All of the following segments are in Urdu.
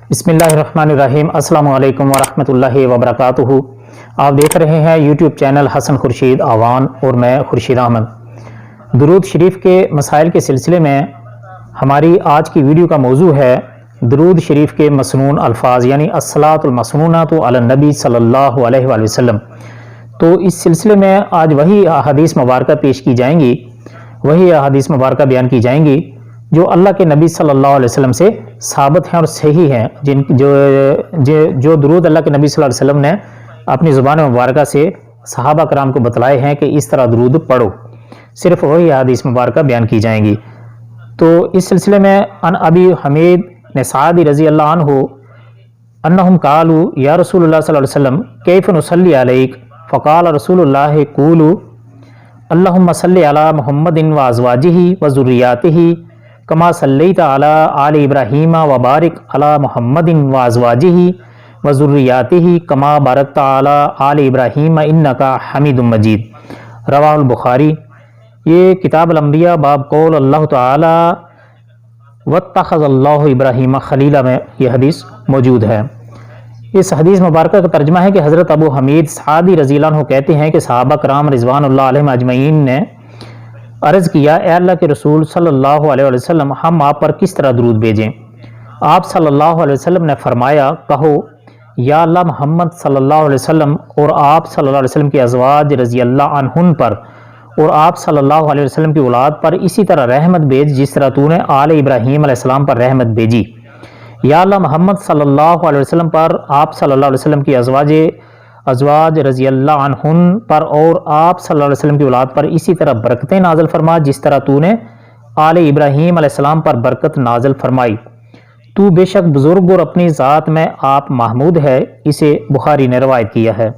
بسم اللہ الرحمن الرحیم۔ السلام علیکم ورحمۃ اللہ وبرکاتہ۔ آپ دیکھ رہے ہیں یوٹیوب چینل حسن خورشید آوان اور میں خورشید احمد۔ درود شریف کے مسائل کے سلسلے میں ہماری آج کی ویڈیو کا موضوع ہے درود شریف کے مسنون الفاظ، یعنی الصلاۃ المسنونۃ علی النبی صلی اللہ علیہ وآلہ وسلم۔ تو اس سلسلے میں آج وہی احادیث مبارکہ پیش کی جائیں گی، وہی احادیث مبارکہ بیان کی جائیں گی جو اللہ کے نبی صلی اللہ علیہ وسلم سے ثابت ہیں اور صحیح ہیں، جو درود اللہ کے نبی صلی اللہ علیہ وسلم نے اپنی زبان مبارکہ سے صحابہ کرام کو بتلائے ہیں کہ اس طرح درود پڑھو، صرف وہی احادیث مبارکہ بیان کی جائیں گی۔ تو اس سلسلے میں ان ابی حمید سعدی رضی اللہ عنہ انہم قالوا یا رسول اللہ صلی اللہ علیہ وسلم کیف نصلی علیک فقال رسول اللہ قولوا اللہم صلی علی محمد وازواجہ وذریاتہ کما صلیت علی آل ابراہیم وبارک علی محمد وازواجہ وذریاتہ کما بارکت علی آل ابراہیم انک حمید مجید۔ رواہ البخاری۔ یہ کتاب الانبیاء باب قول اللہ تعالی واتخذ اللہ ابراہیم خلیلا میں یہ حدیث موجود ہے۔ اس حدیث مبارکہ کا ترجمہ ہے کہ حضرت ابو حمید سعدی رضی اللہ عنہ کہتے ہیں کہ صحابہ کرام رضوان اللہ علیہم اجمعین نے عرض کیا، اے اللہ کے رسول صلی اللہ علیہ وسلم، ہم آپ پر کس طرح درود بھیجیں؟ آپ صلی اللہ علیہ وسلم نے فرمایا، کہو یا اللہ محمد صلی اللہ علیہ وسلم اور آپ صلی اللہ علیہ وسلم کے ازواج رضی اللہ عنہن پر اور آپ صلی اللہ علیہ وسلم کی اولاد پر اسی طرح رحمت بھیج جس طرح تو نے آل ابراہیم علیہ السلام پر رحمت بھیجی۔ یا اللہ محمد صلی اللہ علیہ وسلم پر، آپ صلی اللہ علیہ وسلم کی ازواج رضی اللہ عنہن پر اور آپ صلی اللہ علیہ وسلم کی اولاد پر اسی طرح برکتیں نازل فرما جس طرح تو نے آل ابراہیم علیہ السلام پر برکت نازل فرمائی۔ تو بے شک بزرگ اور اپنی ذات میں آپ محمود ہے۔ اسے بخاری نے روایت کیا ہے۔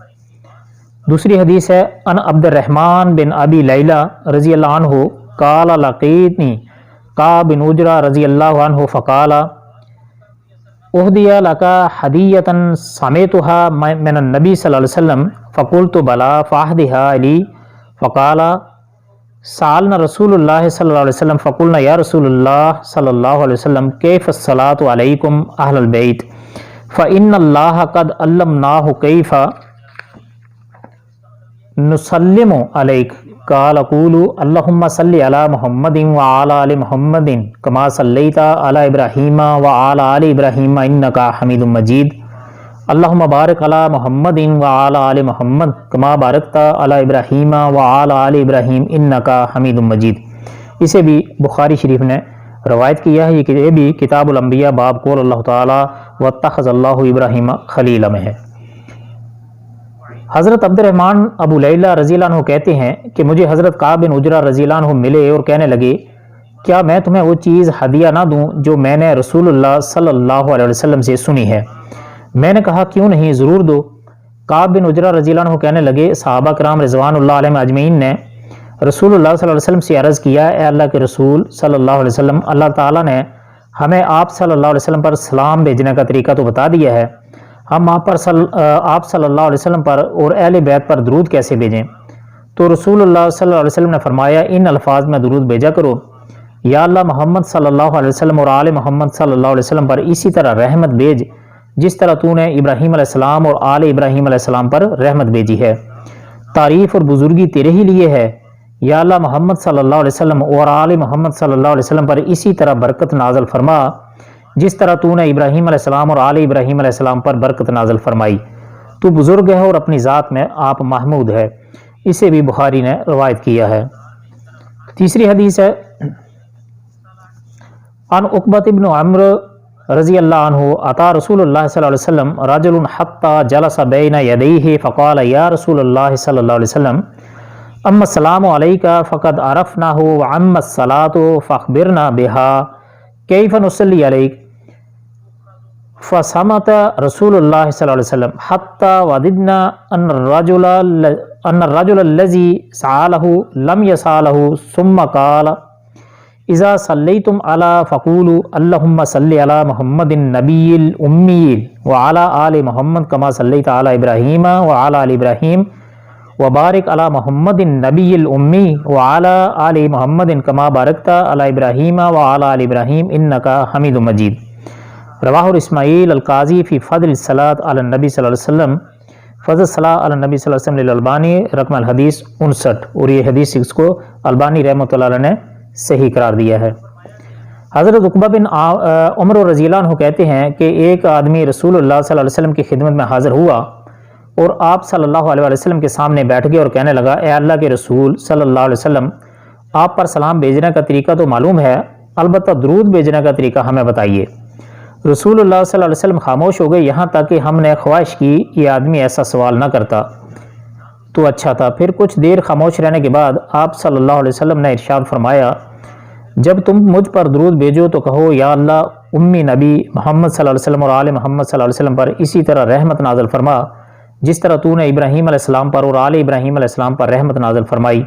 دوسری حدیث ہے ان عبد الرحمن بن ابی لیلہ رضی اللہ عنہ قال لقیتنی کعب بن عجرہ رضی اللہ عنہ فقال اہدی لک ہدیۃ سمعتها من النبی صلی اللہ علیہ وسلم فقلت بلا فاہدها لی فقال سألنا رسول اللہ صلی اللہ علیہ وسلم فقلنا یا رسول اللہ صلی اللہ علیہ وسلم کیف الصلاۃ علیکم اہل البیت فإن اللہ قد علمناہ کیف نسلم علیک قال قولوا اللہم صلی علی محمد وعلی آل محمد کما صلیت علی ابراہیم وعلی آل ابراہیم انک حمید مجید اللہم بارک علی محمد وعلی آل محمد کما بارکت علی ابراہیم وعلی آل ابراہیم انک حمید مجید۔ اسے بھی بخاری شریف نے روایت کیا ہے۔ یہ بھی کتاب الانبیاء باب قول اللہ تعالی واتخذ اللہ ابراہیم خلیلا میں ہے۔ حضرت عبد الرحمن ابو لیلہ رضی اللہ عنہ کہتے ہیں کہ مجھے حضرت کعب بن عجرہ رضی اللہ عنہ ملے اور کہنے لگے، کیا میں تمہیں وہ چیز ہدیہ نہ دوں جو میں نے رسول اللہ صلی اللہ علیہ وسلم سے سنی ہے؟ میں نے کہا کیوں نہیں، ضرور دو۔ کعب بن عجرہ رضی اللہ عنہ کہنے لگے، صحابہ کرام رضوان اللہ علیہم اجمعین نے رسول اللہ صلی اللہ علیہ وسلم سے عرض کیا، اے اللہ کے رسول صلی اللہ علیہ وسلم، اللہ تعالیٰ نے ہمیں آپ صلی اللہ علیہ وسلم پر سلام بھیجنے کا طریقہ تو بتا دیا ہے، ہم آپ صلی اللہ علیہ وسلم پر اور اہل بیت پر درود کیسے بھیجیں؟ تو رسول اللہ صلی اللہ علیہ وسلم نے فرمایا، ان الفاظ میں درود بھیجا کرو، یا اللہ محمد صلی اللہ علیہ وسلم اور آل محمد صلی اللہ علیہ وسلم پر اسی طرح رحمت بھیج جس طرح تو نے ابراہیم علیہ السلام اور آل ابراہیم علیہ السلام پر رحمت بھیجی ہے۔ تعریف اور بزرگی تیرے ہی لیے ہے، یا اللہ محمد صلی اللہ علیہ وسلم اور آل محمد صلی اللہ علیہ وسلم پر اسی طرح برکت نازل فرما جس طرح تو نے ابراہیم علیہ السلام اور آل ابراہیم علیہ السلام پر برکت نازل فرمائی۔ تو بزرگ ہے اور اپنی ذات میں آپ محمود ہے۔ اسے بھی بخاری نے روایت کیا ہے۔ تیسری حدیث ہے عن عقبۃ بن عمرو رضی اللہ عنہ اتی رسول اللہ صلی اللہ علیہ وسلم رجل حتی جلس بین یدیہ فقال یا رسول اللہ صلی اللہ علیہ وسلم اما السلام علیک فقد عرفناہ واما الصلاۃ فاخبرنا بها کیف نصلی علیک فصمت رسول اللہ صلی اللہ علیہ وسلم حتی وددنا ان الرجل الذي سأله لم يسأله ثم قال اذا صلیتم علی فقولوا اللہم صلی علی محمد النبی الامی وعلی آل محمد کما صلیت علی ابراہیم وعلی آل ابراہیم وبارک علی محمد النبی الامی وعلی آل محمد کما بارکت علی ابراہیم وعلی آل ابراہیم انک حمید مجید۔ رواہ اسماعیل القاضی فی فضل الصلاۃ علی النبی صلی اللہ علیہ وسلم، فضل صلاح علی النبی صلی اللہ علیہ وسلم للالبانی، رقم الحدیث 59، اور یہ حدیث اس کو البانی رحمۃ اللہ علیہ نے صحیح قرار دیا ہے۔ حضرت عقبہ بن عمر رضی اللہ عنہ کہتے ہیں کہ ایک آدمی رسول اللہ صلی اللہ علیہ وسلم کی خدمت میں حاضر ہوا اور آپ صلی اللہ علیہ وسلم کے سامنے بیٹھ گیا اور کہنے لگا، اے اللہ کے رسول صلی اللہ علیہ وسلم، آپ پر سلام بھیجنے کا طریقہ تو معلوم ہے، البتہ درود بھیجنے کا طریقہ ہمیں بتائیے۔ رسول اللہ صلی اللہ علیہ وسلم خاموش ہو گئے، یہاں تک کہ ہم نے خواہش کی یہ آدمی ایسا سوال نہ کرتا تو اچھا تھا۔ پھر کچھ دیر خاموش رہنے کے بعد آپ صلی اللہ علیہ وسلم نے ارشاد فرمایا، جب تم مجھ پر درود بھیجو تو کہو، یا اللہ امی نبی محمد صلی اللہ علیہ وسلم اور آل محمد صلی اللہ علیہ وسلم پر اسی طرح رحمت نازل فرما جس طرح تو نے ابراہیم علیہ السلام پر اور آل ابراہیم علیہ السلام پر رحمت نازل فرمائی،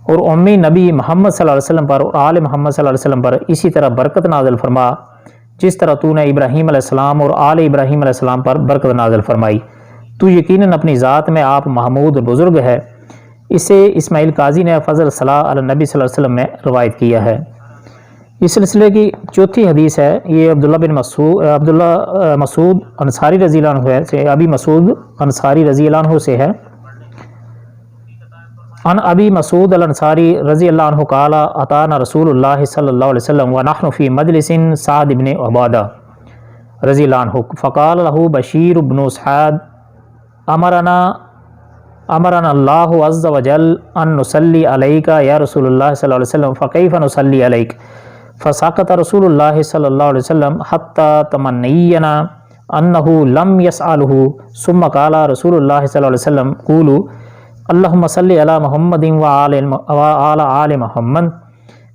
اور امی نبی محمد صلی اللہ علیہ وسلم پر اور آل محمد صلی اللہ علیہ وسلم پر اسی طرح برکت نازل فرما جس طرح تو نے ابراہیم علیہ السلام اور آل ابراہیم علیہ السلام پر برکت نازل فرمائی، تو یقیناً اپنی ذات میں آپ محمود اور بزرگ ہے۔ اسے اسماعیل قاضی نے فضل صلاح علی النبی صلی اللہ علیہ وسلم میں روایت کیا ہے۔ اس سلسلے کی چوتھی حدیث ہے، یہ عبداللہ مسعود انصاری رضی اللہ عنہ سے، ابی مسعود انصاری رضی اللہ عنہ سے ہے۔ عن ابی مسعود الانصاری رضی اللہ عنہ قال اتانا رسول اللہ صلی اللہ علیہ وسلم ونحن فی مجلس سعد بن عبادہ رضی اللہ عنہ فقال له بشیر بن سعد امرنا اللہ عز وجل ان نصلی علیک یا رسول اللہ صلی اللہ علیہ وسلم فکیف نصلی علیک فسکت رسول اللہ صلی اللہ علیہ وسلم حتی تمنینا انہ لم یسألہ ثم قال رسول اللہ صلی اللہ علیہ وسلم قولوا اللہم صلی علی محمد وعلی آل محمد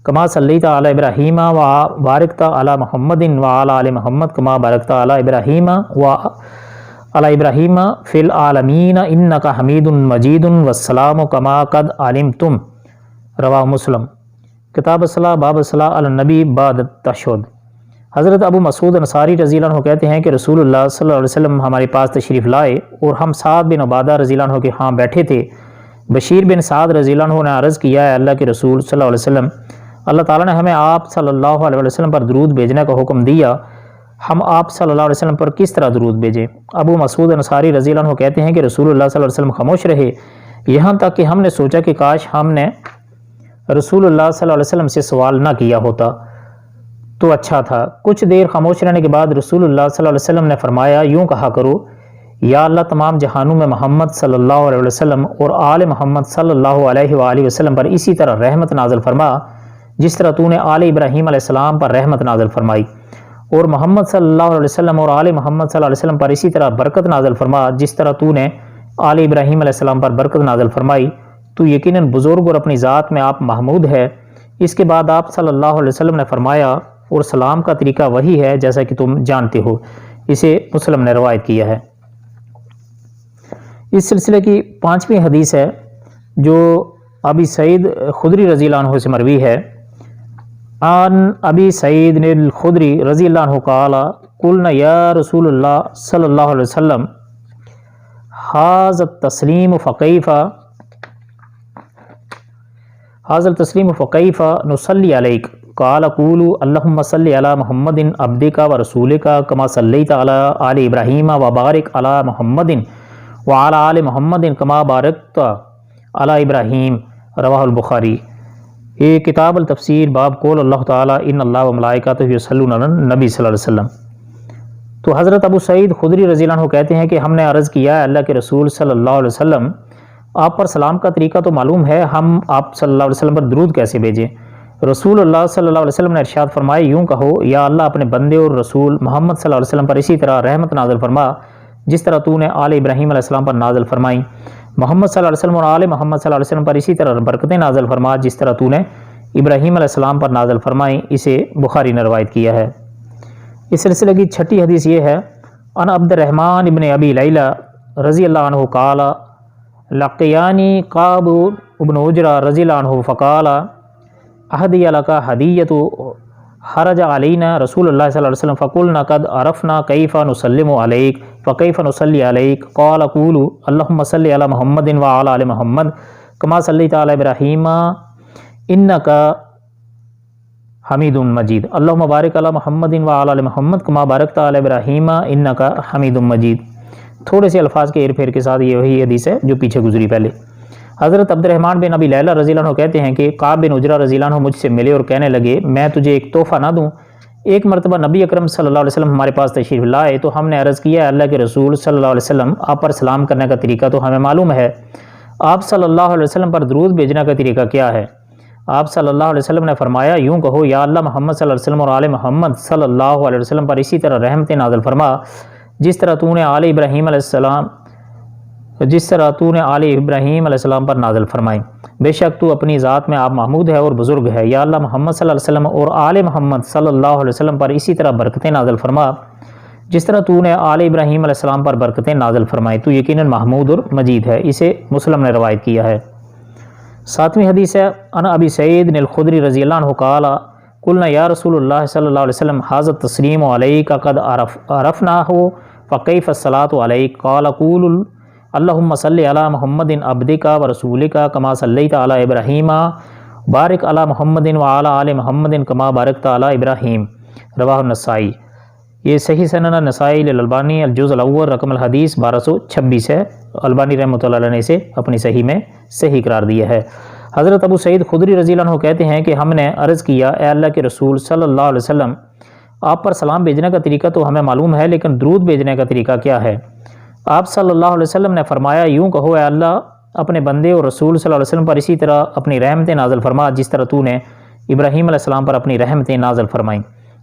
کما صلیت علی ابراہیم وبارکت علی محمد وعلی آل محمد کما بارکت علی ابراہیم وعلی ابراہیم فی العالمین انک حمید مجید والسلام کما قد علمتم، رواہ مسلم۔ کتاب الصلاۃ باب الصلاۃ علی النبی بعد التشہد۔ حضرت ابو مسعود انصاری رضی اللہ عنہ کہتے ہیں کہ رسول اللہ صلی اللہ علیہ وسلم ہمارے پاس تشریف لائے اور ہم سعد بن عبادہ رضی اللہ عنہ کے ہاں بیٹھے تھے۔ بشیر بن سعد رضی اللہ عنہ نے عرض کیا، ہے اللہ کے رسول صلی اللہ علیہ وسلم، اللہ تعالیٰ نے ہمیں آپ صلی اللہ علیہ وسلم پر درود بھیجنے کا حکم دیا، ہم آپ صلی اللہ علیہ وسلم پر کس طرح درود بھیجیں؟ ابو مسعود انصاری رضی اللہ عنہ کہتے ہیں کہ رسول اللہ صلی اللہ علیہ وسلم خاموش رہے، یہاں تک کہ ہم نے سوچا کہ کاش ہم نے رسول اللہ صلی اللہ علیہ وسلم سے سوال نہ کیا ہوتا تو اچھا تھا۔ کچھ دیر خاموش رہنے کے بعد رسول اللہ صلی اللہ علیہ وسلم نے فرمایا، یوں کہا کرو، یا اللہ تمام جہانوں میں محمد صلی اللہ علیہ وسلم اور آل محمد صلی اللہ علیہ وآلہ وسلم پر اسی طرح رحمت نازل فرما جس طرح تو نے آل ابراہیم علیہ السلام پر رحمت نازل فرمائی، اور محمد صلی اللہ علیہ وسلم اور آل محمد صلی اللہ علیہ وسلم پر اسی طرح برکت نازل فرما جس طرح تو نے آل ابراہیم علیہ السلام پر برکت نازل فرمائی، تو یقیناً بزرگ اور اپنی ذات میں آپ محمود ہے۔ اس کے بعد آپ صلی اللہ علیہ وسلم نے فرمایا، اور سلام کا طریقہ وہی ہے جیسا کہ تم جانتے ہو۔ اسے مسلم نے روایت کیا ہے۔ اس سلسلے کی پانچویں حدیث ہے جو ابی سعید خدری رضی اللہ عنہ سے مروی ہے۔ عن ابی سعید الخدری رضی اللہ عنہ قال قلنا یا رسول اللہ صلی اللہ علیہ وسلم حاضر التسلیم فقیف نصلی علیک قال قولوا اللہم صلی علی محمد عبدک و رسولک کما صلیت علی آل ابراہیم وبارک علی محمد وعلی آل محمد کما بارکت علی ابراہیم، رواہ البخاری۔ یہ کتاب التفسیر باب قول اللہ تعالیٰ ان اللہ و ملائکتہ یصلون علی النبی صلی اللہ علیہ وسلم۔ تو حضرت ابو سعید خدری رضی اللہ عنہ کہتے ہیں کہ ہم نے عرض کیا، اللہ کے رسول صلی اللہ علیہ وسلم، آپ پر سلام کا طریقہ تو معلوم ہے، ہم آپ صلی اللہ علیہ وسلم پر درود کیسے بھیجیں؟ رسول اللہ صلی اللہ علیہ وسلم نے ارشاد فرمایا، یوں کہو، یا اللہ اپنے بندے اور رسول محمد صلی اللہ علیہ وسلم پر اسی طرح رحمت نازل فرما جس طرح تو نے آل ابراہیم علیہ السلام پر نازل فرمائی، محمد صلی اللہ علیہ وسلم اور آل محمد صلی اللہ علیہ وسلم پر اسی طرح برکتیں نازل فرما جس طرح تو نے ابراہیم علیہ السلام پر نازل فرمائی۔ اسے بخاری نے روایت کیا ہے۔ اس سلسلے کی چھٹی حدیث یہ ہے، ان عبد الرحمن ابن ابی لیلہ رضی اللہ عنہ قال لقیانی قاب ابن عجرہ رضی اللہ عنہ فقال اہدی لک ہدیۃ خرج علینا رسول اللہ صلی اللہ علیہ وسلم فقلنا قد عرفنا کیف نسلم علیک فکیف نصلی علیک قال قولوا اللہم صلی علی محمد وعلی آل محمد کما صلیت علی ابراہیم انک حمید مجید۔ اللہم بارک علی محمد و علی محمد کما بارکت علی ابراہیم انکا حمید مجید۔ تھوڑے سے الفاظ کے ہیر پھیر کے ساتھ یہ وہی حدیث ہے جو پیچھے گزری پہلے۔ حضرت عبد الرحمن بن ابی لیلہ رضی اللہ عنہ کہتے ہیں کہ کعب بن عجرہ رضی اللہ عنہ مجھ سے ملے اور کہنے لگے میں تجھے ایک تحفہ نہ دوں؟ ایک مرتبہ نبی اکرم صلی اللہ علیہ وسلم ہمارے پاس تشریف لائے تو ہم نے عرض کیا اللہ کے رسول صلی اللہ علیہ وسلم آپ پر سلام کرنے کا طریقہ تو ہمیں معلوم ہے، آپ صلی اللہ علیہ وسلم پر درود بھیجنے کا طریقہ کیا ہے؟ آپ صلی اللہ علیہ وسلم نے فرمایا یوں کہو یا اللہ محمد صلی اللہ علیہ وسلم اور آل محمد صلی اللہ علیہ وسلم پر اسی طرح رحمت نازل فرما جس طرح تو نے آل ابراہیم علیہ السلام پر نازل فرمائی، بے شک تو اپنی ذات میں آپ محمود ہے اور بزرگ ہے، یا اللہ محمد صلی اللہ علیہ وسلم اور آل محمد صلی اللہ علیہ وسلم پر اسی طرح برکتیں نازل فرما جس طرح تو نے آل ابراہیم علیہ السلام پر برکتیں نازل فرمائی، تو یقیناً محمود اور مجید ہے۔ اسے مسلم نے روایت کیا ہے۔ 7ویں حدیث ہے ان ابی سعید الخدری رضی اللہ عنہ قال قلنا یا رسول اللہ صلی اللہ علیہ وسلم ھذا التسلیم علیک قد عرفناہ فکیف الصلاۃ علیک قال قول اللہم صلی علی محمد عبدک و رسولک کما صلیت علی ابراہیم بارک علی محمد وعلی آل محمد کما بارکت علی ابراہیم، رواہ النسائی۔ یہ صحیح سنن نسائی للالبانی الجزء الاول رقم الحدیث 1226 ہے۔ البانی رحمۃ اللہ علیہ نے اسے اپنی صحیح میں صحیح قرار دیا ہے۔ حضرت ابو سعید خدری رضی اللہ عنہ کہتے ہیں کہ ہم نے عرض کیا اے اللہ کے رسول صلی اللہ علیہ وسلم آپ پر سلام بھیجنے کا طریقہ تو ہمیں معلوم ہے لیکن درود بھیجنے کا طریقہ کیا ہے؟ آپ صلی اللہ علیہ وسلم نے فرمایا یوں کہو اے اللہ اپنے بندے اور رسول صلی اللہ علیہ وسلم پر اسی طرح اپنی رحمتیں نازل فرما جس طرح تو نے ابراہیم علیہ السلام پر اپنی رحمتیں نازل فرمائیں،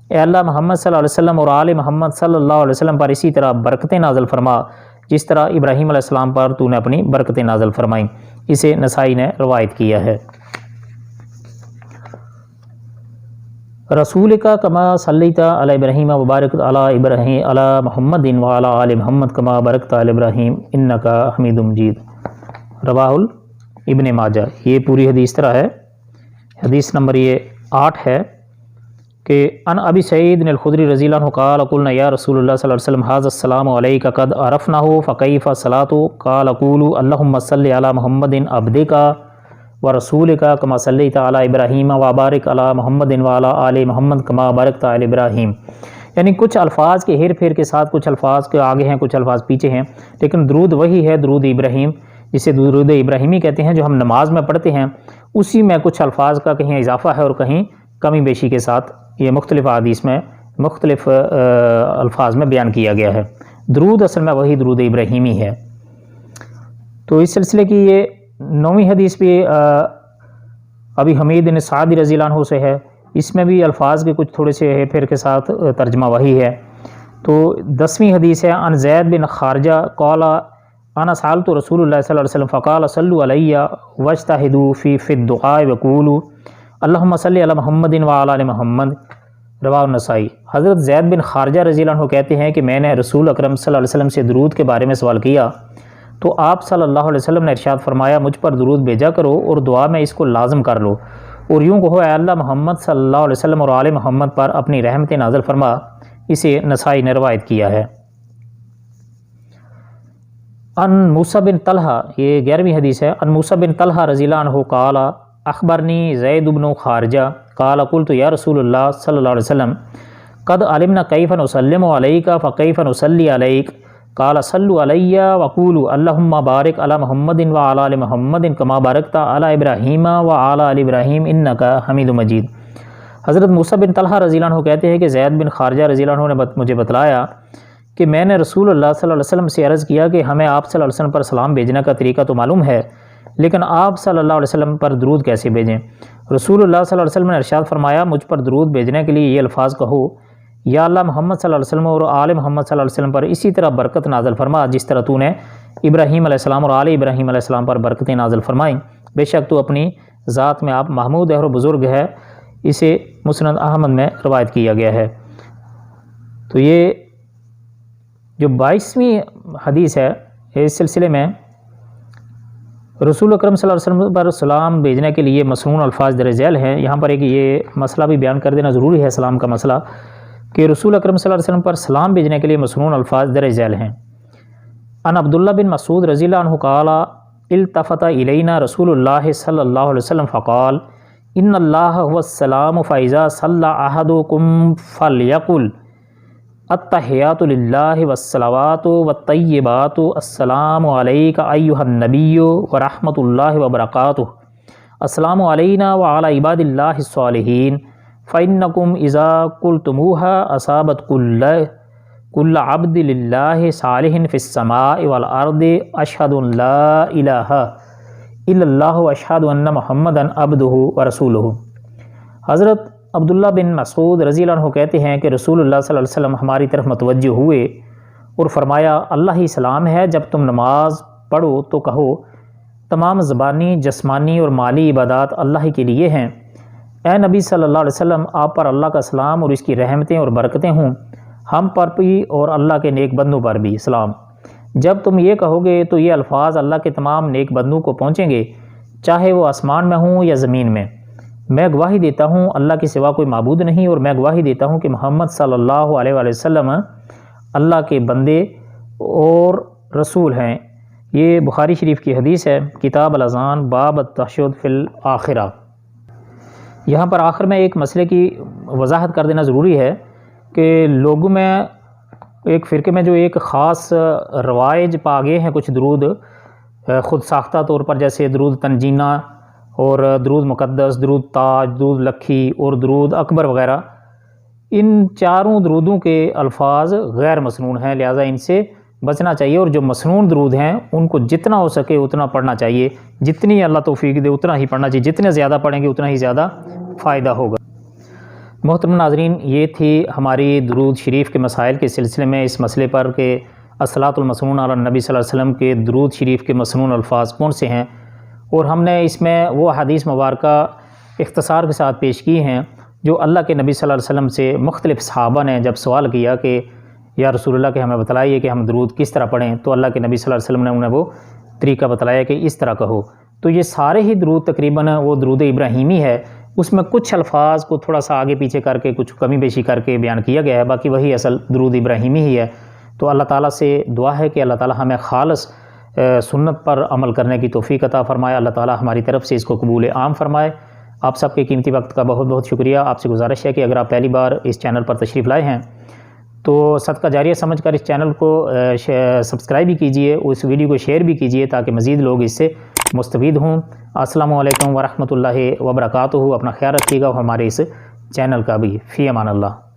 اے اللہ محمد صلی اللہ علیہ وسلم اور آل محمد صلی اللہ علیہ وسلم پر اسی طرح برکتیں نازل فرما جس طرح ابراہیم علیہ السلام پر تو نے اپنی برکتیں نازل فرمائیں۔ اسے نسائی نے روایت کیا ہے۔ رسول کا کما صلیت علی ابراہیم وبارک علی ابراہیم علی محمد وعلی آل محمد کما بارکت علی ابراہیم انکا حمید مجید، رواہ ابن ماجہ۔ یہ پوری حدیث طرح ہے۔ حدیث نمبر یہ 8 ہے کہ ان ابی سعید الخدری رضی اللہ عنہ قال قلنا یا رسول اللہ صلی اللہ علیہ وسلم ھذا السلام علیک قد عرفناہ فکیف الصلاۃ قال قولوا اللہم صلی علی محمد عبدک و رسولک کما صلیت علی ابراہیم وبارک علی محمد وعلی آل محمد کما بارکت علی ابراہیم۔ یعنی کچھ الفاظ کے ہیر پھیر کے ساتھ کچھ الفاظ کے آگے ہیں کچھ الفاظ پیچھے ہیں، لیکن درود وہی ہے، درود ابراہیم جسے درود ابراہیمی کہتے ہیں جو ہم نماز میں پڑھتے ہیں، اسی میں کچھ الفاظ کا کہیں اضافہ ہے اور کہیں کمی بیشی کے ساتھ یہ مختلف احادیث میں مختلف الفاظ میں بیان کیا گیا ہے۔ درود اصل میں وہی درود ابراہیمی ہے۔ تو اس سلسلے کی یہ 9ویں حدیث بھی ابی حمید بن سعد رضی اللہ عنہ سے ہے، اس میں بھی الفاظ کے کچھ تھوڑے سے پھر کے ساتھ ترجمہ وہی ہے۔ تو 10ویں حدیث ہے ان زید بن خارجہ قال انا سألت رسول اللہ صلی اللہ علیہ وسلم فقال صلوا علی واجتہدوا فی الدعاء وقولوا اللہم صلی علی محمد وعلی آل محمد، رواہ النسائی۔ حضرت زید بن خارجہ رضی اللہ عنہ کہتے ہیں کہ میں نے رسول اکرم صلی اللہ علیہ وسلم سے درود کے بارے میں سوال کیا تو آپ صلی اللہ علیہ وسلم نے ارشاد فرمایا مجھ پر درود بھیجا کرو اور دعا میں اس کو لازم کر لو، اور یوں کہو اے اللہ محمد صلی اللہ علیہ وسلم اور آل محمد پر اپنی رحمت نازل فرما۔ اسے نسائی نے روایت کیا ہے۔ ان موسیٰ بن طلحہ، یہ 11ویں حدیث ہے، ان موسیٰ بن طلحہ رضی اللہ عنہ قال اخبرنی زید بن خارجہ قال قلت یا رسول اللہ صلی اللہ علیہ وسلم قد علمنا کیف نسلم علیک فکیف نصلی علیک قال صلوا علی وقولوا اللہم بارک علی محمد وعلی آل محمد کما بارکت علی ابراہیم وعلی آل ابراہیم انکا حمید مجید۔ حضرت موسیٰ بن طلحہ رضی اللہ عنہ کہتے ہیں کہ زید بن خارجہ رضی اللہ عنہ نے مجھے بتلایا کہ میں نے رسول اللہ صلی اللہ علیہ وسلم سے عرض کیا کہ ہمیں آپ صلی اللہ علیہ وسلم پر سلام بھیجنے کا طریقہ تو معلوم ہے لیکن آپ صلی اللہ علیہ وسلم پر درود کیسے بھیجیں؟ رسول اللہ صلی اللہ علیہ وسلم نے ارشاد فرمایا مجھ پر درود بھیجنے کے لیے یہ الفاظ کہو یا اللہ محمد صلی اللہ علیہ وسلم اور آل محمد صلی اللہ علیہ وسلم پر اسی طرح برکت نازل فرما جس طرح تو نے ابراہیم علیہ السلام اور آل ابراہیم علیہ السلام پر برکتیں نازل فرمائیں، بے شک تو اپنی ذات میں آپ محمود ہے اور بزرگ ہے۔ اسے مسند احمد میں روایت کیا گیا ہے۔ تو یہ جو 22ویں حدیث ہے اس سلسلے میں رسول اکرم صلی اللہ علیہ وسلم پر سلام بھیجنے کے لیے مسنون الفاظ درج ذیل ہیں۔ یہاں پر ایک یہ مسئلہ بھی بیان کر دینا ضروری ہے، سلام کا مسئلہ، کہ رسول اکرم صلی اللہ علیہ وسلم پر سلام بھیجنے کے لیے مسنون الفاظ درج ذیل ہیں۔ ان عبداللہ بن مسعود رضی اللہ عنہ قال التفت الینا رسول اللہ صلی اللہ علیہ وسلم فقال ان اللہ هو السلام فاذا صلی احدکم فلیقل التحیات للہ والصلوات والطیبات السلام علیک ایھا النبی ورحمۃ اللہ وبرکاتہ السلام علینا وعلی عباد اللہ الصالحین فإنکم اذا قلتموها اصابت کل عبد للہ صالح فی السماء والارض اشہد ان لا الہ الا اللہ واشہد ان محمدا عبدہ ورسولہ۔ حضرت عبداللہ بن مسعود رضی اللہ عنہ کہتے ہیں کہ رسول اللہ صلی اللہ علیہ وسلم ہماری طرف متوجہ ہوئے اور فرمایا اللہ ہی سلام ہے، جب تم نماز پڑھو تو کہو تمام زبانی، جسمانی اور مالی عبادات اللہ ہی کے لیے ہیں۔ اے نبی صلی اللہ علیہ وسلم، آپ پر اللہ کا سلام اور اس کی رحمتیں اور برکتیں ہوں، ہم پر بھی اور اللہ کے نیک بندوں پر بھی سلام۔ جب تم یہ کہو گے تو یہ الفاظ اللہ کے تمام نیک بندوں کو پہنچیں گے، چاہے وہ آسمان میں ہوں یا زمین میں۔ میں گواہی دیتا ہوں اللہ کے سوا کوئی معبود نہیں، اور میں گواہی دیتا ہوں کہ محمد صلی اللہ علیہ وآلہ وسلم اللہ کے بندے اور رسول ہیں۔ یہ بخاری شریف کی حدیث ہے، کتاب الاذان باب التشہد فی الآخرہ۔ یہاں پر آخر میں ایک مسئلے کی وضاحت کر دینا ضروری ہے کہ لوگوں میں ایک فرقے میں جو ایک خاص روائج پا گئے ہیں کچھ درود خود ساختہ طور پر، جیسے درود تنجینہ اور درود مقدس، درود تاج، درود لکھی اور درود اکبر وغیرہ۔ ان چاروں درودوں کے الفاظ غیر مسنون ہیں، لہٰذا ان سے بچنا چاہیے، اور جو مسنون درود ہیں ان کو جتنا ہو سکے اتنا پڑھنا چاہیے، جتنی اللہ توفیق دے اتنا ہی پڑھنا چاہیے، جتنے زیادہ پڑھیں گے اتنا ہی زیادہ فائدہ ہوگا۔ محترم ناظرین، یہ تھی ہماری درود شریف کے مسائل کے سلسلے میں اس مسئلے پر کہ الصلاۃ المسنون علی النبی صلی اللہ علیہ وسلم کے درود شریف کے مسنون الفاظ کون سے ہیں، اور ہم نے اس میں وہ حدیث مبارکہ اختصار کے ساتھ پیش کی ہیں جو اللہ کے نبی صلی اللہ علیہ وسلم سے مختلف صحابہ نے جب سوال کیا کہ یا رسول اللہ کے ہمیں بتلائیے کہ ہم درود کس طرح پڑھیں، تو اللہ کے نبی صلی اللہ علیہ وسلم نے انہیں وہ طریقہ بتلایا کہ اس طرح کہو۔ تو یہ سارے ہی درود تقریباً وہ درود ابراہیمی ہے، اس میں کچھ الفاظ کو تھوڑا سا آگے پیچھے کر کے کچھ کمی بیشی کر کے بیان کیا گیا ہے، باقی وہی اصل درود ابراہیمی ہی ہے۔ تو اللہ تعالیٰ سے دعا ہے کہ اللہ تعالیٰ ہمیں خالص سنت پر عمل کرنے کی توفیق عطا فرمائے، اللہ تعالیٰ ہماری طرف سے اس کو قبول عام فرمائے۔ آپ سب کے قیمتی وقت کا بہت بہت شکریہ۔ آپ سے گزارش ہے کہ اگر آپ پہلی بار اس چینل پر تشریف لائے ہیں تو صدقہ جاریہ سمجھ کر اس چینل کو سبسکرائب بھی کیجئے، اس ویڈیو کو شیئر بھی کیجئے تاکہ مزید لوگ اس سے مستفید ہوں۔ السلام علیکم ورحمۃ اللہ وبرکاتہ۔ اپنا خیال رکھیے گا، ہمارے اس چینل کا بھی فی امان اللہ۔